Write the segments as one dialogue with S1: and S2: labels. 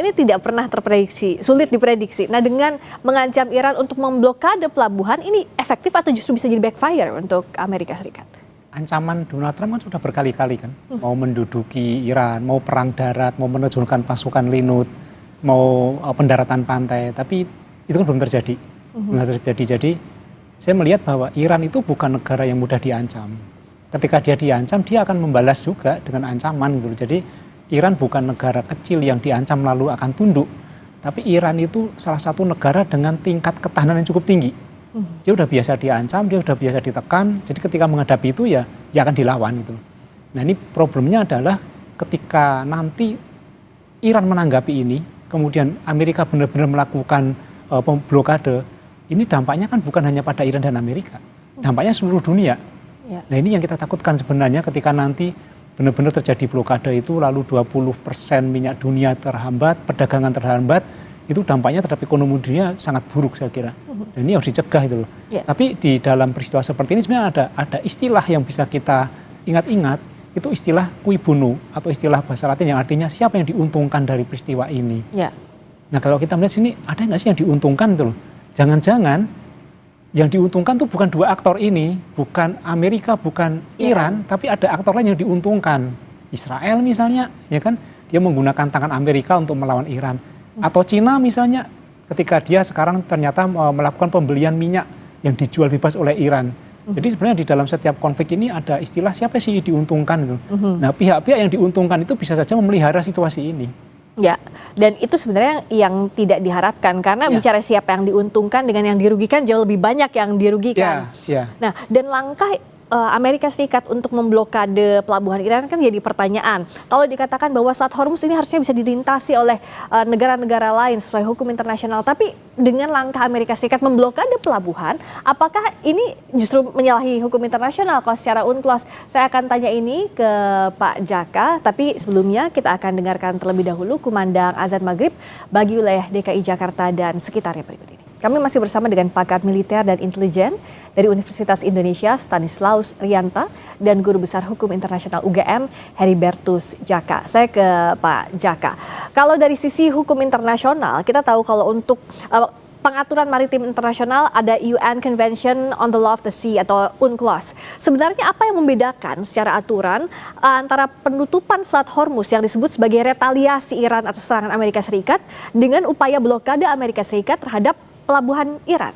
S1: ini tidak pernah terprediksi, sulit diprediksi. Nah, dengan mengancam Iran untuk memblokade pelabuhan, ini efektif atau justru bisa jadi backfire untuk Amerika Serikat?
S2: Ancaman Donald Trump kan sudah berkali-kali kan, mau menduduki Iran, mau perang darat, mau menerjunkan pasukan linut, mau pendaratan pantai, tapi itu kan belum terjadi. Belum terjadi. Jadi saya melihat bahwa Iran itu bukan negara yang mudah diancam. Ketika dia diancam, dia akan membalas juga dengan ancaman gitu. Jadi Iran bukan negara kecil yang diancam lalu akan tunduk, tapi Iran itu salah satu negara dengan tingkat ketahanan yang cukup tinggi. Dia udah biasa diancam, dia udah biasa ditekan, jadi ketika menghadapi itu ya akan dilawan itu. Nah, ini problemnya adalah ketika nanti Iran menanggapi ini, kemudian Amerika benar-benar melakukan blokade, ini dampaknya kan bukan hanya pada Iran dan Amerika, dampaknya seluruh dunia. Nah, ini yang kita takutkan sebenarnya ketika nanti benar-benar terjadi blokade itu, lalu 20% minyak dunia terhambat, perdagangan terhambat, itu dampaknya terhadap ekonomi dunia sangat buruk saya kira. Dan ini harus dicegah itu loh. Tapi di dalam peristiwa seperti ini sebenarnya ada istilah yang bisa kita ingat-ingat, itu istilah cui bono atau istilah bahasa Latin yang artinya siapa yang diuntungkan dari peristiwa ini. Nah, kalau kita melihat sini ada nggak sih yang diuntungkan itu loh. Jangan-jangan yang diuntungkan tuh bukan dua aktor ini, bukan Amerika, bukan Iran, tapi ada aktor lain yang diuntungkan. Israel misalnya, ya kan, dia menggunakan tangan Amerika untuk melawan Iran. Atau Cina misalnya, ketika dia sekarang ternyata melakukan pembelian minyak yang dijual bebas oleh Iran. Jadi sebenarnya di dalam setiap konflik ini ada istilah siapa sih diuntungkan itu. Nah, pihak-pihak yang diuntungkan itu bisa saja memelihara situasi ini.
S1: Ya, dan itu sebenarnya yang tidak diharapkan karena bicara siapa yang diuntungkan dengan yang dirugikan jauh lebih banyak yang dirugikan. Nah, dan langkah Amerika Serikat untuk memblokade pelabuhan Iran kan jadi pertanyaan. Kalau dikatakan bahwa Selat Hormuz ini harusnya bisa dilintasi oleh negara-negara lain sesuai hukum internasional, tapi dengan langkah Amerika Serikat memblokade pelabuhan, apakah ini justru menyalahi hukum internasional? Kalau secara UNCLOS, saya akan tanya ini ke Pak Jaka, tapi sebelumnya kita akan dengarkan terlebih dahulu Kumandang Azan Maghrib bagi wilayah DKI Jakarta dan sekitarnya berikut ini. Kami masih bersama dengan pakar militer dan intelijen dari Universitas Indonesia Stanislaus Rianta dan Guru Besar Hukum Internasional UGM Heribertus Jaka. Saya ke Pak Jaka. Kalau dari sisi hukum internasional, kita tahu kalau untuk pengaturan maritim internasional ada UN Convention on the Law of the Sea atau UNCLOS. Sebenarnya apa yang membedakan secara aturan antara penutupan Selat Hormuz yang disebut sebagai retaliasi Iran atas serangan Amerika Serikat dengan upaya blokade Amerika Serikat terhadap pelabuhan Iran?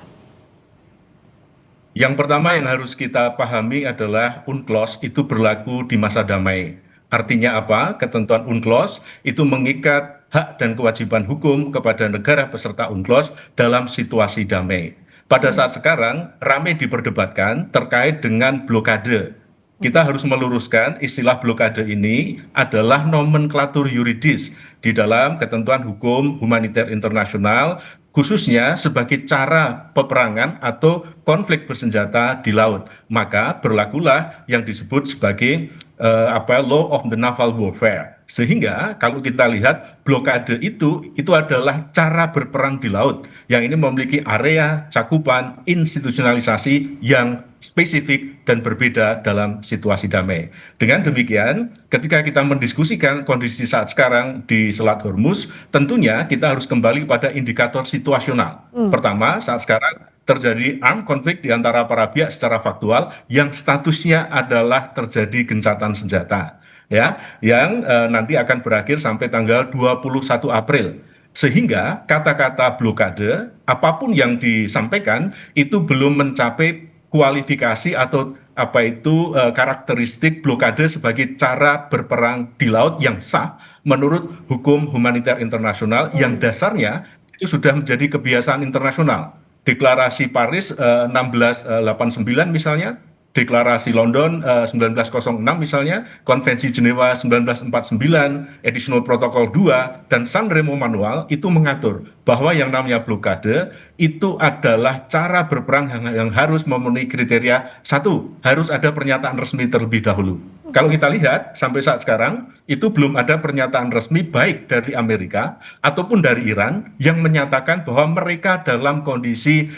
S3: Yang pertama yang harus kita pahami adalah UNCLOS itu berlaku di masa damai. Artinya apa? Ketentuan UNCLOS itu mengikat hak dan kewajiban hukum kepada negara peserta UNCLOS dalam situasi damai. Pada saat sekarang ramai diperdebatkan terkait dengan blokade. Kita harus meluruskan istilah blokade ini adalah nomenklatur yuridis di dalam ketentuan hukum humaniter internasional, khususnya sebagai cara peperangan atau konflik bersenjata di laut. Maka berlakulah yang disebut sebagai law of the naval warfare. Sehingga kalau kita lihat blokade itu adalah cara berperang di laut yang ini memiliki area cakupan institusionalisasi yang spesifik dan berbeda dalam situasi damai. Dengan demikian, ketika kita mendiskusikan kondisi saat sekarang di Selat Hormuz, tentunya kita harus kembali pada indikator situasional. Pertama, saat sekarang terjadi armed conflict di antara para pihak secara faktual yang statusnya adalah terjadi gencatan senjata, ya, yang nanti akan berakhir sampai tanggal 21 April. Sehingga kata-kata blokade, apapun yang disampaikan itu belum mencapai kualifikasi atau karakteristik blokade sebagai cara berperang di laut yang sah menurut hukum humaniter internasional yang dasarnya itu sudah menjadi kebiasaan internasional. Deklarasi Paris 1689 misalnya, Deklarasi London 1906 misalnya, Konvensi Jenewa 1949, Additional Protocol 2, dan San Remo Manual itu mengatur bahwa yang namanya blokade itu adalah cara berperang yang harus memenuhi kriteria. Satu, harus ada pernyataan resmi terlebih dahulu. Kalau kita lihat sampai saat sekarang itu belum ada pernyataan resmi baik dari Amerika ataupun dari Iran yang menyatakan bahwa mereka dalam kondisi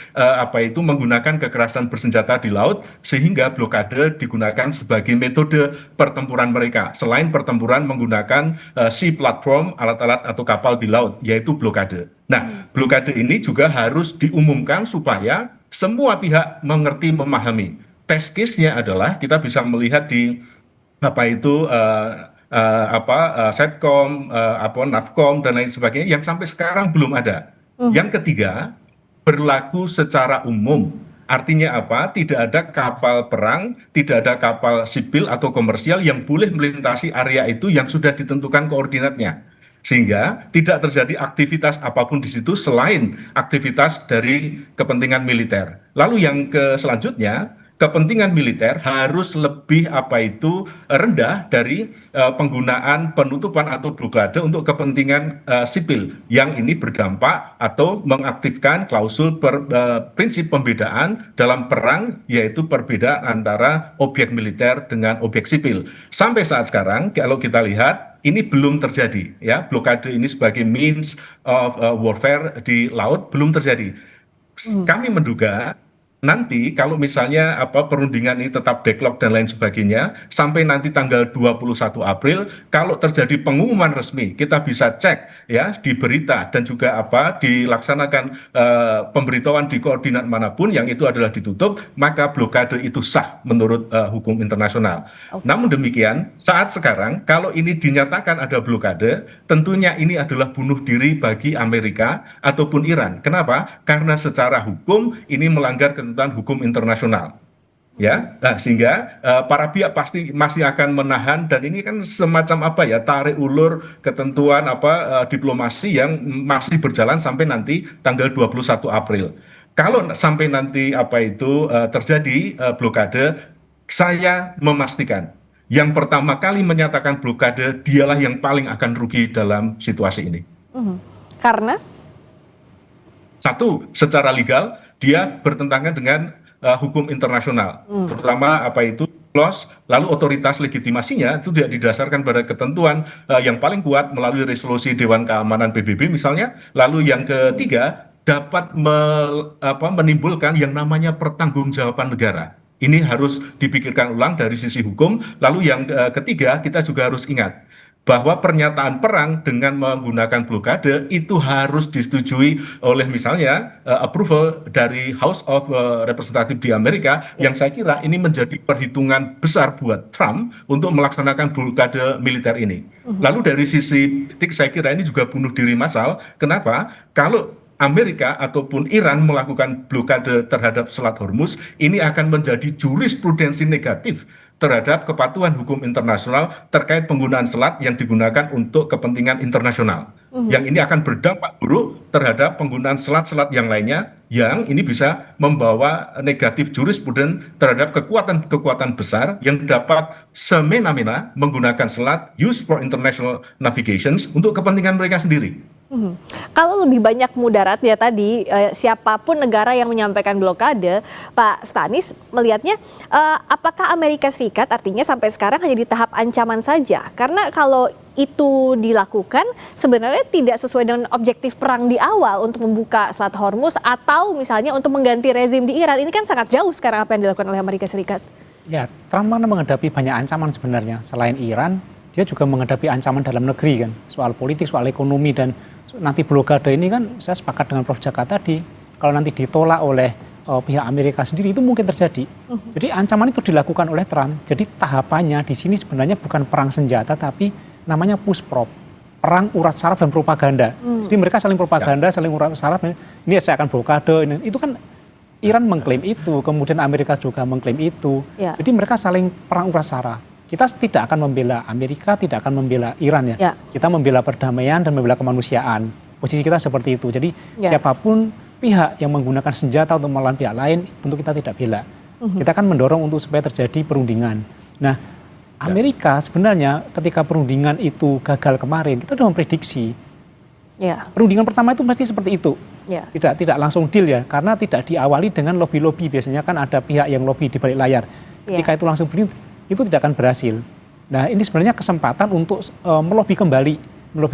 S3: menggunakan kekerasan bersenjata di laut sehingga blokade digunakan sebagai metode pertempuran mereka selain pertempuran menggunakan sea platform, alat-alat atau kapal di laut, yaitu blokade. Nah, blokade ini juga harus diumumkan supaya semua pihak mengerti, memahami. Test case-nya adalah kita bisa melihat di Setcom, Navcom dan lain sebagainya yang sampai sekarang belum ada. Yang ketiga, berlaku secara umum. Artinya apa? Tidak ada kapal perang, tidak ada kapal sipil atau komersial yang boleh melintasi area itu yang sudah ditentukan koordinatnya. Sehingga tidak terjadi aktivitas apapun di situ selain aktivitas dari kepentingan militer. Lalu yang selanjutnya, kepentingan militer harus lebih rendah dari penggunaan penutupan atau blokade untuk kepentingan sipil yang ini berdampak atau mengaktifkan klausul prinsip pembedaan dalam perang, yaitu perbedaan antara objek militer dengan objek sipil. Sampai saat sekarang kalau kita lihat ini belum terjadi, ya, blokade ini sebagai means of warfare di laut belum terjadi. Kami menduga nanti kalau misalnya perundingan ini tetap backlog dan lain sebagainya sampai nanti tanggal 21 April kalau terjadi pengumuman resmi kita bisa cek ya di berita dan juga dilaksanakan pemberitahuan di koordinat manapun yang itu adalah ditutup, maka blokade itu sah menurut hukum internasional. Namun demikian saat sekarang kalau ini dinyatakan ada blokade, tentunya ini adalah bunuh diri bagi Amerika ataupun Iran. Kenapa? Karena secara hukum ini melanggar ketentuan hukum internasional, ya. Nah, sehingga para pihak pasti masih akan menahan dan ini kan semacam tarik ulur ketentuan diplomasi yang masih berjalan sampai nanti tanggal 21 April. Kalau sampai nanti terjadi blokade, saya memastikan yang pertama kali menyatakan blokade dialah yang paling akan rugi dalam situasi ini.
S1: Karena
S3: satu, secara legal dia bertentangan dengan hukum internasional, terutama clause, lalu otoritas legitimasinya itu tidak didasarkan pada ketentuan yang paling kuat melalui resolusi Dewan Keamanan PBB misalnya. Lalu yang ketiga, dapat menimbulkan yang namanya pertanggungjawaban negara. Ini harus dipikirkan ulang dari sisi hukum. Lalu yang ketiga, kita juga harus ingat bahwa pernyataan perang dengan menggunakan blokade itu harus disetujui oleh misalnya approval dari House of Representatives di Amerika, yang saya kira ini menjadi perhitungan besar buat Trump untuk melaksanakan blokade militer ini. Lalu dari sisi politik saya kira ini juga bunuh diri massal. Kenapa? Kalau Amerika ataupun Iran melakukan blokade terhadap Selat Hormuz, ini akan menjadi jurisprudensi negatif terhadap kepatuhan hukum internasional terkait penggunaan selat yang digunakan untuk kepentingan internasional. Yang ini akan berdampak buruk terhadap penggunaan selat-selat yang lainnya, yang ini bisa membawa negatif jurisprudensi terhadap kekuatan-kekuatan besar yang dapat semena-mena menggunakan selat used for international navigations untuk kepentingan mereka sendiri.
S1: Kalau lebih banyak mudarat ya tadi, siapapun negara yang menyampaikan blokade, Pak Stanis melihatnya apakah Amerika Serikat artinya sampai sekarang hanya di tahap ancaman saja? Karena kalau itu dilakukan sebenarnya tidak sesuai dengan objektif perang di awal untuk membuka Selat Hormuz atau misalnya untuk mengganti rezim di Iran. Ini kan sangat jauh sekarang apa yang dilakukan oleh Amerika Serikat. Ya,
S2: Trump menghadapi banyak ancaman sebenarnya. Selain Iran, dia juga menghadapi ancaman dalam negeri kan, soal politik, soal ekonomi, dan nanti blokade ini kan saya sepakat dengan Prof. Jaka tadi, kalau nanti ditolak oleh pihak Amerika sendiri itu mungkin terjadi. Jadi ancaman itu dilakukan oleh Trump. Jadi tahapannya di sini sebenarnya bukan perang senjata, tapi namanya push prop, perang urat saraf dan propaganda. Jadi mereka saling propaganda, saling urat saraf. Ini saya akan blokade. Itu kan Iran mengklaim itu, kemudian Amerika juga mengklaim itu. Jadi mereka saling perang urat saraf. Kita tidak akan membela Amerika, tidak akan membela Iran ya. Kita membela perdamaian dan membela kemanusiaan. Posisi kita seperti itu. Jadi siapapun pihak yang menggunakan senjata untuk melawan pihak lain, tentu kita tidak bela. Kita akan mendorong untuk supaya terjadi perundingan. Nah, Amerika sebenarnya ketika perundingan itu gagal kemarin, kita sudah memprediksi. Perundingan pertama itu pasti seperti itu. Tidak langsung deal ya, karena tidak diawali dengan lobby-lobby. Biasanya kan ada pihak yang lobby di balik layar. Ketika itu langsung beli, itu tidak akan berhasil. Nah, ini sebenarnya kesempatan untuk melobi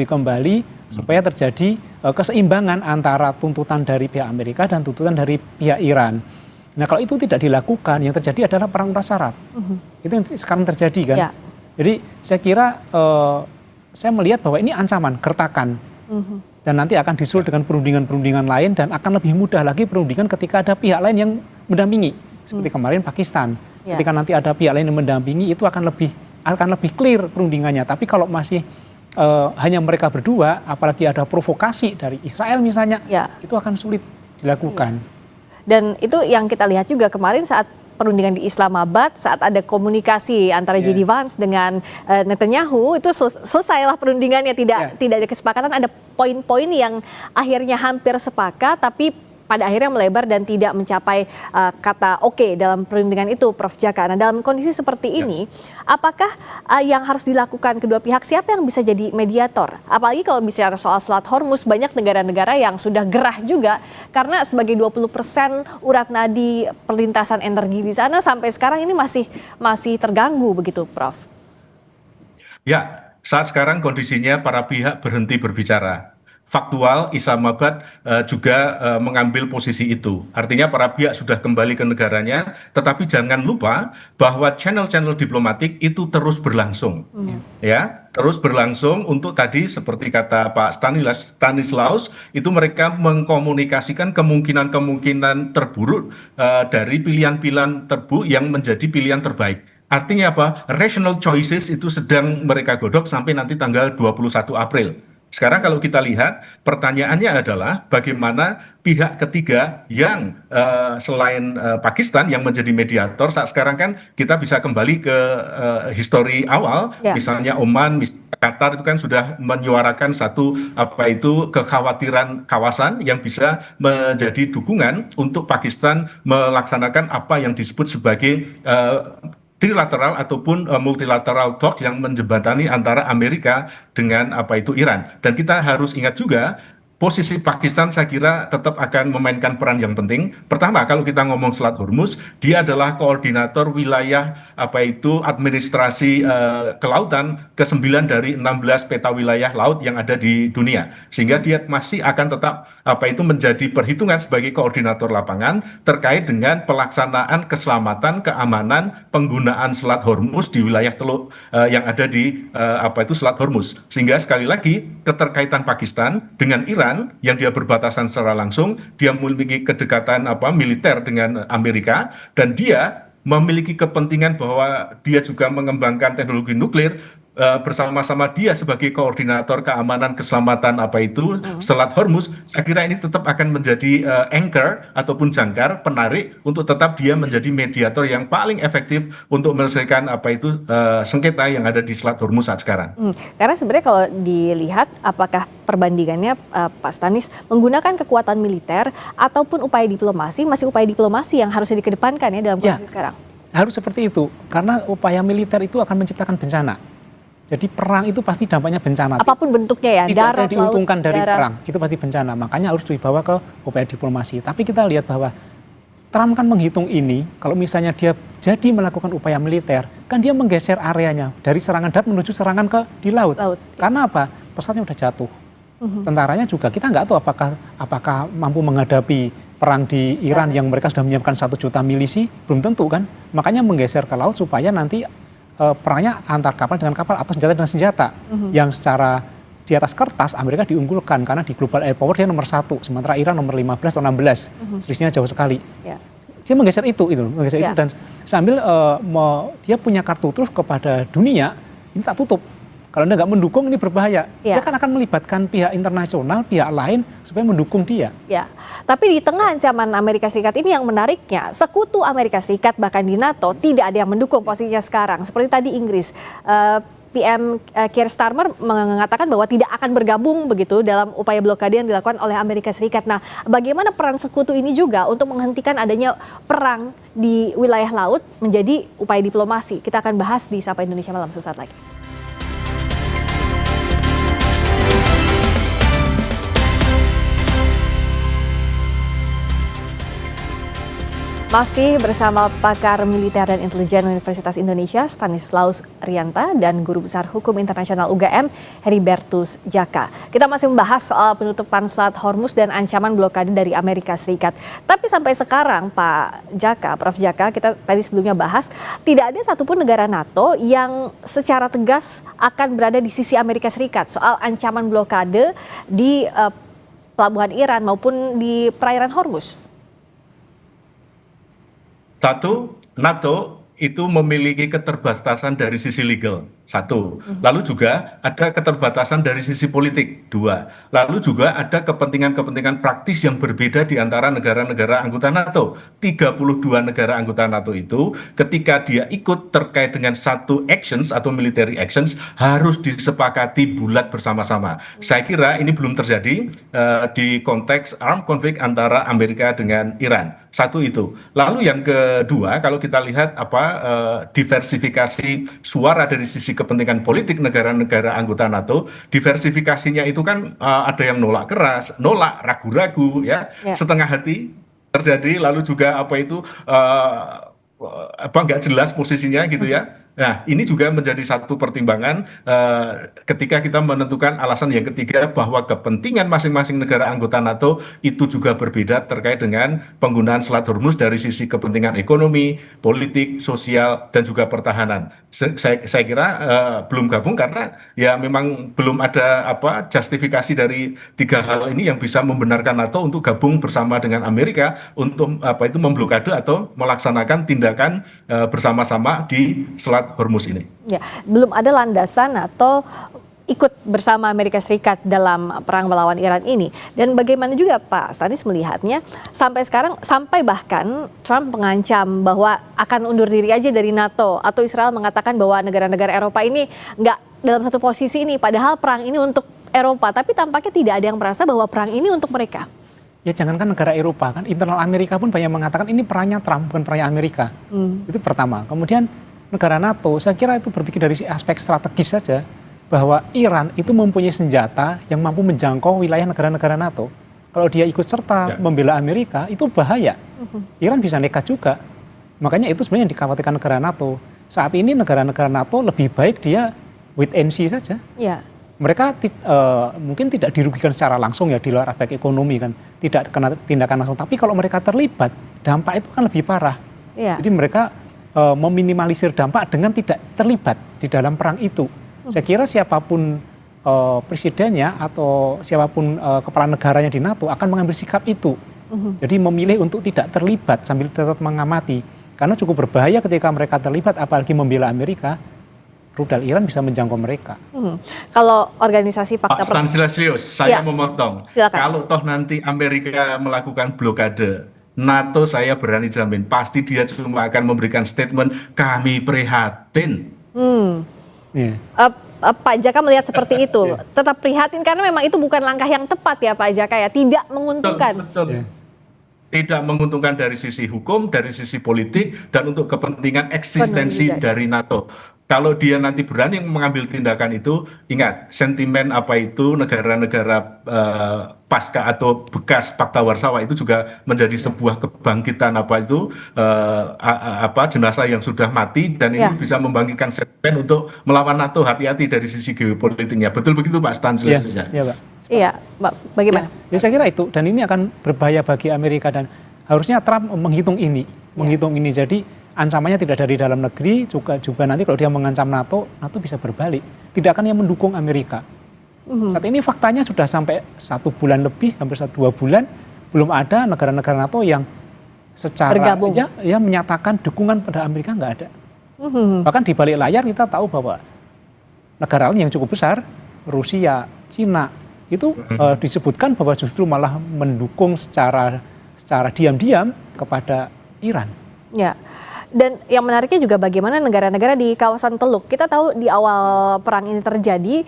S2: kembali supaya terjadi keseimbangan antara tuntutan dari pihak Amerika dan tuntutan dari pihak Iran. Nah, kalau itu tidak dilakukan, yang terjadi adalah perang saraf. Itu yang sekarang terjadi kan. Ya. Jadi saya kira saya melihat bahwa ini ancaman, gertakan. Dan nanti akan disusul dengan perundingan-perundingan lain dan akan lebih mudah lagi perundingan ketika ada pihak lain yang mendampingi. Seperti kemarin Pakistan. Ketika nanti ada pihak lain yang mendampingi itu akan lebih clear perundingannya. Tapi kalau masih hanya mereka berdua, apalagi ada provokasi dari Israel misalnya, itu akan sulit dilakukan.
S1: Dan itu yang kita lihat juga kemarin saat perundingan di Islamabad, saat ada komunikasi antara JD Vance dengan Netanyahu, itu selesailah perundingannya, tidak ada kesepakatan, ada poin-poin yang akhirnya hampir sepakat, tapi pada akhirnya melebar dan tidak mencapai kata oke dalam perundingan itu, Prof. Jaka. Nah, dalam kondisi seperti ini, apakah yang harus dilakukan kedua pihak, siapa yang bisa jadi mediator? Apalagi kalau bicara soal Selat Hormuz, banyak negara-negara yang sudah gerah juga, karena sebagai 20% urat nadi perlintasan energi di sana sampai sekarang ini masih terganggu begitu, Prof.
S3: Ya, saat sekarang kondisinya para pihak berhenti berbicara. Faktual, Islamabad juga mengambil posisi itu. Artinya para pihak sudah kembali ke negaranya, tetapi jangan lupa bahwa channel-channel diplomatik itu terus berlangsung. Ya, terus berlangsung untuk tadi seperti kata Pak Stanislaus, itu mereka mengkomunikasikan kemungkinan-kemungkinan terburuk dari pilihan-pilihan terburuk yang menjadi pilihan terbaik. Artinya apa? Rational choices itu sedang mereka godok sampai nanti tanggal 21 April. Sekarang kalau kita lihat, pertanyaannya adalah bagaimana pihak ketiga yang selain Pakistan yang menjadi mediator. Saat sekarang kan kita bisa kembali ke histori awal, misalnya Oman, misalnya Qatar itu kan sudah menyuarakan satu kekhawatiran kawasan yang bisa menjadi dukungan untuk Pakistan melaksanakan apa yang disebut sebagai trilateral ataupun multilateral talk yang menjembatani antara Amerika dengan Iran. Dan kita harus ingat juga posisi Pakistan saya kira tetap akan memainkan peran yang penting. Pertama, kalau kita ngomong Selat Hormuz, dia adalah koordinator wilayah administrasi kelautan ke-9 dari 16 peta wilayah laut yang ada di dunia. Sehingga dia masih akan tetap menjadi perhitungan sebagai koordinator lapangan terkait dengan pelaksanaan keselamatan, keamanan, penggunaan Selat Hormuz di wilayah teluk yang ada di Selat Hormuz. Sehingga sekali lagi keterkaitan Pakistan dengan Iran yang dia berbatasan secara langsung, dia memiliki kedekatan militer dengan Amerika, dan dia memiliki kepentingan bahwa dia juga mengembangkan teknologi nuklir bersama-sama dia sebagai koordinator keamanan keselamatan Selat Hormuz. Saya kira ini tetap akan menjadi anchor ataupun jangkar penarik untuk tetap dia menjadi mediator yang paling efektif untuk menyelesaikan sengketa yang ada di Selat Hormuz saat sekarang.
S1: Karena sebenarnya kalau dilihat apakah perbandingannya Pak Stanis menggunakan kekuatan militer ataupun upaya diplomasi, masih upaya diplomasi yang harusnya dikedepankan ya dalam kondisi sekarang?
S2: Harus seperti itu, karena upaya militer itu akan menciptakan bencana. Jadi perang itu pasti dampaknya bencana.
S1: Apapun bentuknya ya,
S2: tidak ada diuntungkan dari perang, itu pasti bencana. Makanya harus dibawa ke upaya diplomasi. Tapi kita lihat bahwa Trump kan menghitung ini, kalau misalnya dia jadi melakukan upaya militer, kan dia menggeser areanya dari serangan darat menuju serangan di laut. Karena apa? Pesawatnya udah jatuh. Tentaranya juga kita nggak tahu apakah mampu menghadapi perang di Iran yang mereka sudah menyiapkan 1 juta milisi, belum tentu kan. Makanya menggeser ke laut supaya nanti perangnya antar kapal dengan kapal atau senjata dengan senjata, yang secara di atas kertas Amerika diunggulkan karena di global air power dia nomor 1, sementara Iran nomor 15 atau 16, selisihnya jauh sekali. Dia menggeser itu dan sambil dia punya kartu truf kepada dunia, ini tak tutup. Kalau Anda nggak mendukung ini berbahaya. Dia kan akan melibatkan pihak internasional, pihak lain supaya mendukung dia.
S1: Ya, tapi di tengah ancaman Amerika Serikat ini yang menariknya, sekutu Amerika Serikat bahkan di NATO tidak ada yang mendukung posisinya sekarang. Seperti tadi Inggris, PM Keir Starmer mengatakan bahwa tidak akan bergabung begitu dalam upaya blokade yang dilakukan oleh Amerika Serikat. Nah, bagaimana peran sekutu ini juga untuk menghentikan adanya perang di wilayah laut menjadi upaya diplomasi? Kita akan bahas di Sapa Indonesia Malam sesaat lagi. Masih bersama pakar militer dan intelijen Universitas Indonesia Stanislaus Rianta dan Guru Besar Hukum Internasional UGM Heribertus Djaka. Kita masih membahas soal penutupan Selat Hormuz dan ancaman blokade dari Amerika Serikat. Tapi sampai sekarang Pak Djaka, Prof Djaka, kita tadi sebelumnya bahas tidak ada satupun negara NATO yang secara tegas akan berada di sisi Amerika Serikat soal ancaman blokade di pelabuhan Iran maupun di perairan Hormuz.
S3: Satu, NATO itu memiliki keterbatasan dari sisi legal, satu. Lalu juga ada keterbatasan dari sisi politik, dua. Lalu juga ada kepentingan-kepentingan praktis yang berbeda di antara negara-negara anggota NATO. 32 negara anggota NATO itu ketika dia ikut terkait dengan satu actions atau military actions harus disepakati bulat bersama-sama. Saya kira ini belum terjadi di konteks armed conflict antara Amerika dengan Iran. Satu itu. Lalu yang kedua, kalau kita lihat diversifikasi suara dari sisi kepentingan politik negara-negara anggota NATO, diversifikasinya itu kan ada yang nolak keras, nolak ragu-ragu, ya, setengah hati terjadi. Lalu juga nggak jelas posisinya gitu ya. Nah, ini juga menjadi satu pertimbangan ketika kita menentukan alasan yang ketiga bahwa kepentingan masing-masing negara anggota NATO itu juga berbeda terkait dengan penggunaan Selat Hormuz dari sisi kepentingan ekonomi, politik, sosial, dan juga pertahanan. Saya kira belum gabung karena ya memang belum ada justifikasi dari tiga hal ini yang bisa membenarkan NATO untuk gabung bersama dengan Amerika untuk memblokade atau melaksanakan tindakan bersama-sama di Selat Hormuz ini. Ya,
S1: belum ada landasan atau ikut bersama Amerika Serikat dalam perang melawan Iran ini. Dan bagaimana juga Pak Stanis melihatnya sampai sekarang, sampai bahkan Trump mengancam bahwa akan undur diri aja dari NATO, atau Israel mengatakan bahwa negara-negara Eropa ini nggak dalam satu posisi ini, padahal perang ini untuk Eropa, tapi tampaknya tidak ada yang merasa bahwa perang ini untuk mereka.
S2: Ya jangankan negara Eropa, kan internal Amerika pun banyak mengatakan ini perannya Trump, bukan perannya Amerika. Itu pertama. Kemudian negara NATO, saya kira itu berpikir dari aspek strategis saja, bahwa Iran itu mempunyai senjata yang mampu menjangkau wilayah negara-negara NATO. Kalau dia ikut serta membela Amerika, itu bahaya. Iran bisa nekat juga. Makanya itu sebenarnya yang dikhawatirkan negara NATO. Saat ini negara-negara NATO lebih baik dia wait and see saja. Ya. Mereka mungkin tidak dirugikan secara langsung ya di luar aspek ekonomi kan, tidak kena tindakan langsung. Tapi kalau mereka terlibat, dampak itu kan lebih parah. Ya. Jadi mereka meminimalisir dampak dengan tidak terlibat di dalam perang itu. Saya kira siapapun presidennya atau siapapun kepala negaranya di NATO akan mengambil sikap itu. Jadi memilih untuk tidak terlibat sambil tetap mengamati. Karena cukup berbahaya ketika mereka terlibat, apalagi membela Amerika, rudal Iran bisa menjangkau mereka.
S1: Kalau organisasi Fakta
S3: Pak Stanislaus, saya memotong. Silakan. Kalau toh nanti Amerika melakukan blokade, NATO saya berani jamin pasti dia cuma akan memberikan statement kami prihatin.
S1: Pak Djaka melihat seperti itu, tetap prihatin karena memang itu bukan langkah yang tepat ya Pak Djaka ya, tidak menguntungkan.
S3: Betul. Tidak menguntungkan dari sisi hukum, dari sisi politik, dan untuk kepentingan eksistensi dari NATO. Kalau dia nanti berani mengambil tindakan itu, ingat sentimen negara-negara pasca atau bekas Pakta Warsawa itu juga menjadi sebuah kebangkitan jenazah yang sudah mati, dan ini bisa membangkitkan sentimen untuk melawan NATO. Hati-hati dari sisi geopolitiknya. Betul begitu Pak Stanislaus?
S2: Iya Pak.
S1: Iya, Pak, bagaimana?
S2: Ya, saya kira itu, dan ini akan berbahaya bagi Amerika, dan harusnya Trump menghitung ini. Jadi ancamannya tidak dari dalam negeri, juga nanti kalau dia mengancam NATO bisa berbalik. Tidak akan yang mendukung Amerika. Saat ini faktanya sudah sampai 1 bulan lebih, hampir 2 bulan, belum ada negara-negara NATO yang secara ya menyatakan dukungan pada Amerika, nggak ada. Bahkan di balik layar kita tahu bahwa negara lain yang cukup besar, Rusia, Cina, itu disebutkan bahwa justru malah mendukung secara diam-diam kepada Iran.
S1: Ya. Dan yang menariknya juga bagaimana negara-negara di kawasan Teluk. Kita tahu di awal perang ini terjadi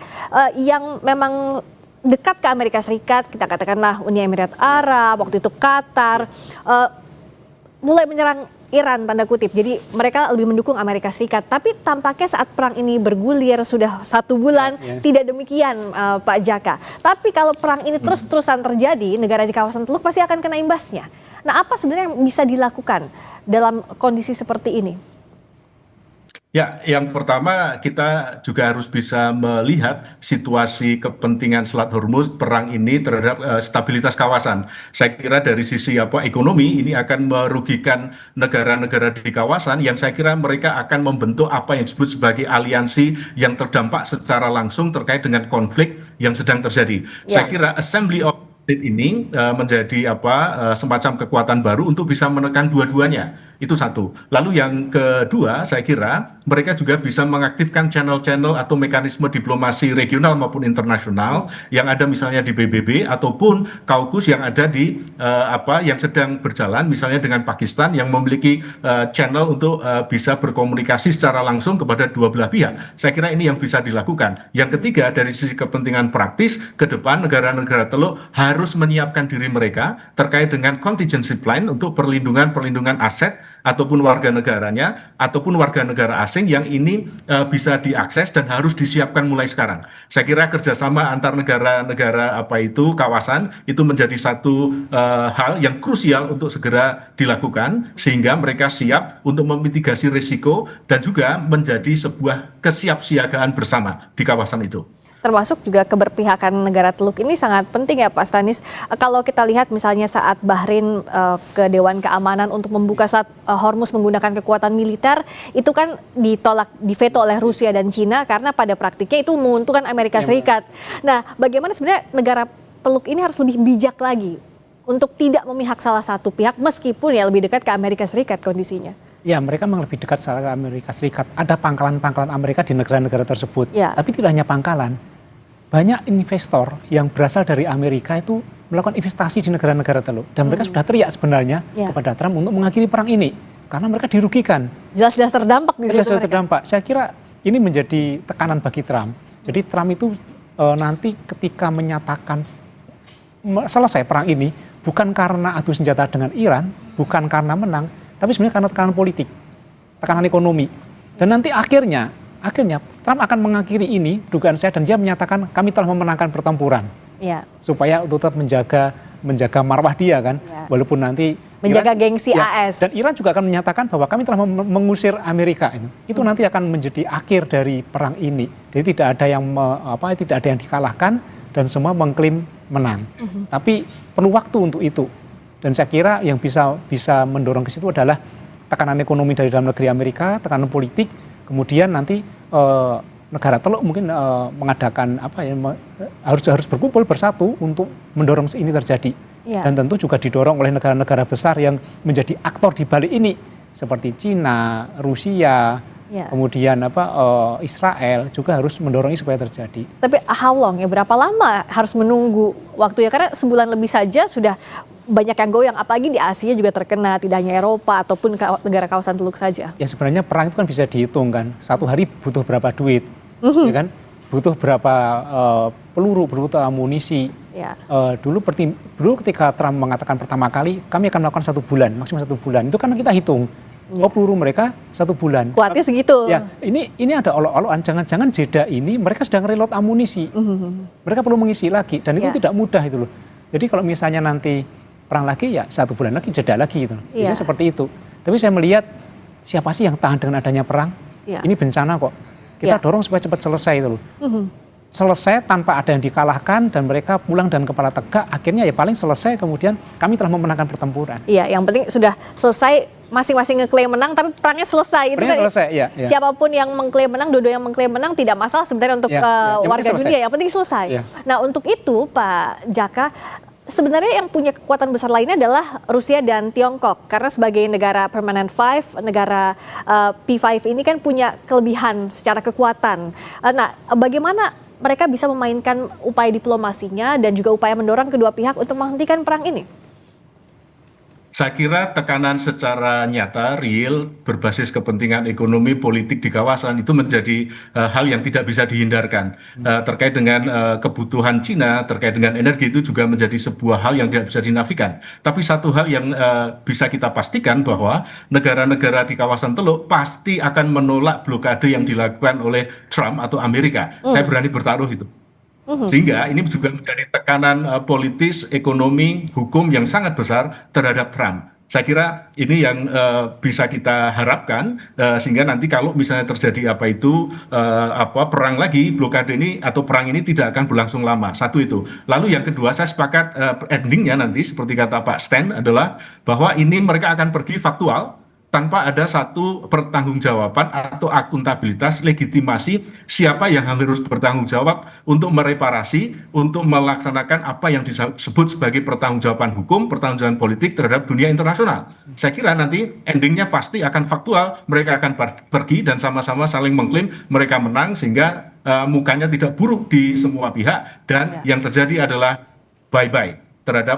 S1: yang memang dekat ke Amerika Serikat, kita katakanlah Uni Emirat Arab, waktu itu Qatar, mulai menyerang Iran tanda kutip. Jadi mereka lebih mendukung Amerika Serikat. Tapi tampaknya saat perang ini bergulir sudah 1 bulan, tidak demikian Pak Djaka. Tapi kalau perang ini terus-terusan terjadi, negara di kawasan Teluk pasti akan kena imbasnya. Nah, apa sebenarnya yang bisa dilakukan dalam kondisi seperti ini?
S3: Ya, yang pertama kita juga harus bisa melihat situasi kepentingan Selat Hormuz perang ini terhadap stabilitas kawasan. Saya kira dari sisi ekonomi ini akan merugikan negara-negara di kawasan yang saya kira mereka akan membentuk apa yang disebut sebagai aliansi yang terdampak secara langsung terkait dengan konflik yang sedang terjadi. Saya kira Assembly of State ini menjadi semacam kekuatan baru untuk bisa menekan dua-duanya. Itu satu. Lalu yang kedua, saya kira mereka juga bisa mengaktifkan channel-channel atau mekanisme diplomasi regional maupun internasional yang ada misalnya di PBB ataupun KAUKUS yang ada di yang sedang berjalan misalnya dengan Pakistan yang memiliki channel untuk bisa berkomunikasi secara langsung kepada dua belah pihak. Saya kira ini yang bisa dilakukan. Yang ketiga, dari sisi kepentingan praktis ke depan negara-negara Teluk harus menyiapkan diri mereka terkait dengan contingency plan untuk perlindungan aset ataupun warga negaranya ataupun warga negara asing yang ini bisa diakses dan harus disiapkan mulai sekarang. Saya kira kerjasama antar negara-negara kawasan itu menjadi satu hal yang krusial untuk segera dilakukan sehingga mereka siap untuk memitigasi risiko dan juga menjadi sebuah kesiapsiagaan bersama di kawasan itu.
S1: Termasuk juga keberpihakan negara Teluk ini sangat penting ya Pak Stanis. Kalau kita lihat misalnya saat Bahrain ke Dewan Keamanan untuk membuka saat Hormuz menggunakan kekuatan militer, itu kan ditolak, diveto oleh Rusia dan Cina karena pada praktiknya itu menguntungkan Amerika Serikat. Nah, bagaimana sebenarnya negara Teluk ini harus lebih bijak lagi untuk tidak memihak salah satu pihak meskipun ya lebih dekat ke Amerika Serikat kondisinya?
S2: Ya, mereka memang lebih dekat sama Amerika Serikat. Ada pangkalan-pangkalan Amerika di negara-negara tersebut.
S1: Ya.
S2: Tapi tidak hanya pangkalan. Banyak investor yang berasal dari Amerika itu melakukan investasi di negara-negara Teluk. Dan mereka sudah teriak sebenarnya kepada Trump untuk mengakhiri perang ini. Karena mereka dirugikan.
S1: Jelas-jelas terdampak di situ
S2: mereka. Terdampak. Saya kira ini menjadi tekanan bagi Trump. Jadi Trump itu nanti ketika menyatakan selesai perang ini, bukan karena adu senjata dengan Iran, bukan karena menang, tapi sebenarnya karena tekanan politik, tekanan ekonomi. Dan nanti akhirnya Trump akan mengakhiri ini, dugaan saya, dan dia menyatakan kami telah memenangkan pertempuran. Ya. Supaya untuk tetap menjaga marwah dia kan, walaupun nanti
S1: menjaga gengsi AS.
S2: Dan Iran juga akan menyatakan bahwa kami telah mengusir Amerika itu nanti akan menjadi akhir dari perang ini. Jadi tidak ada yang dikalahkan dan semua mengklaim menang. Tapi perlu waktu untuk itu. Dan saya kira yang bisa mendorong ke situ adalah tekanan ekonomi dari dalam negeri Amerika, tekanan politik, kemudian nanti negara Teluk mungkin mengadakan harus berkumpul bersatu untuk mendorong ini terjadi. Dan tentu juga didorong oleh negara-negara besar yang menjadi aktor di balik ini seperti Cina, Rusia, kemudian Israel juga harus mendorong ini supaya terjadi.
S1: Tapi how long ya, berapa lama harus menunggu waktunya, karena sebulan lebih saja sudah banyak yang goyang, apalagi di Asia juga terkena, tidak hanya Eropa ataupun negara kawasan Teluk saja. Ya
S2: sebenarnya perang itu kan bisa dihitung kan, satu hari butuh berapa duit, ya kan, butuh berapa peluru, butuh amunisi. Dulu ketika Trump mengatakan pertama kali kami akan melakukan 1 bulan, maksimum 1 bulan, itu kan kita hitung. Peluru mereka 1 bulan.
S1: Kuatnya segitu.
S2: Ya, ini ada olok-olokan, jangan-jangan jeda ini mereka sedang reload amunisi. Mereka perlu mengisi lagi dan itu tidak mudah itu loh. Jadi kalau misalnya nanti perang lagi ya 1 bulan lagi jeda lagi gitu. Bisa seperti itu. Tapi saya melihat siapa sih yang tahan dengan adanya perang? Ini bencana kok. Kita dorong supaya cepat selesai itu loh. Selesai tanpa ada yang dikalahkan dan mereka pulang dan kepala tegak, akhirnya ya paling selesai kemudian kami telah memenangkan pertempuran.
S1: Iya, yang penting sudah selesai, masing-masing ngeklaim menang tapi perangnya selesai.
S2: Perangnya selesai, ya.
S1: Siapapun yang mengklaim menang, dua-dua yang mengklaim menang tidak masalah sebenarnya untuk warga dunia, yang penting selesai. Nah, untuk itu Pak Jaka, sebenarnya yang punya kekuatan besar lainnya adalah Rusia dan Tiongkok. Karena sebagai negara Permanent Five, negara P5 ini kan punya kelebihan secara kekuatan. Nah, bagaimana mereka bisa memainkan upaya diplomasinya dan juga upaya mendorong kedua pihak untuk menghentikan perang ini?
S3: Saya kira tekanan secara nyata, real, berbasis kepentingan ekonomi politik di kawasan itu menjadi hal yang tidak bisa dihindarkan. Terkait dengan kebutuhan Cina, terkait dengan energi itu juga menjadi sebuah hal yang tidak bisa dinafikan. Tapi satu hal yang bisa kita pastikan bahwa negara-negara di kawasan Teluk pasti akan menolak blokade yang dilakukan oleh Trump atau Amerika. Saya berani bertaruh itu. Sehingga ini juga menjadi tekanan politis, ekonomi, hukum yang sangat besar terhadap Trump. Saya kira ini yang bisa kita harapkan sehingga nanti kalau misalnya terjadi perang lagi, blokade ini atau perang ini tidak akan berlangsung lama. Satu itu. Lalu yang kedua, saya sepakat endingnya nanti seperti kata Pak Sten adalah bahwa ini mereka akan pergi faktual tanpa ada satu pertanggungjawaban atau akuntabilitas, legitimasi siapa yang harus bertanggung jawab untuk mereparasi, untuk melaksanakan apa yang disebut sebagai pertanggungjawaban hukum, pertanggungjawaban politik terhadap dunia internasional. Saya kira nanti endingnya pasti akan faktual, mereka akan pergi dan sama-sama saling mengklaim mereka menang sehingga mukanya tidak buruk di semua pihak dan yang terjadi adalah bye-bye terhadap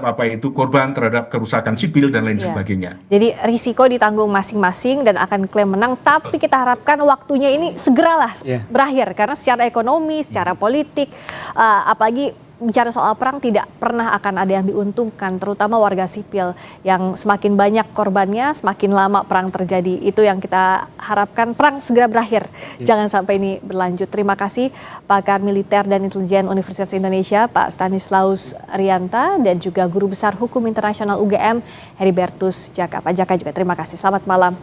S3: korban, terhadap kerusakan sipil dan lain sebagainya.
S1: Jadi risiko ditanggung masing-masing dan akan klaim menang, tapi kita harapkan waktunya ini segeralah berakhir karena secara ekonomi, secara politik, apalagi bicara soal perang tidak pernah akan ada yang diuntungkan, terutama warga sipil yang semakin banyak korbannya, semakin lama perang terjadi. Itu yang kita harapkan, perang segera berakhir. Jangan sampai ini berlanjut. Terima kasih pakar militer dan intelijen Universitas Indonesia, Pak Stanislaus Rianta, dan juga Guru Besar Hukum Internasional UGM, Heribertus Jaka. Pak Jaka juga terima kasih. Selamat malam.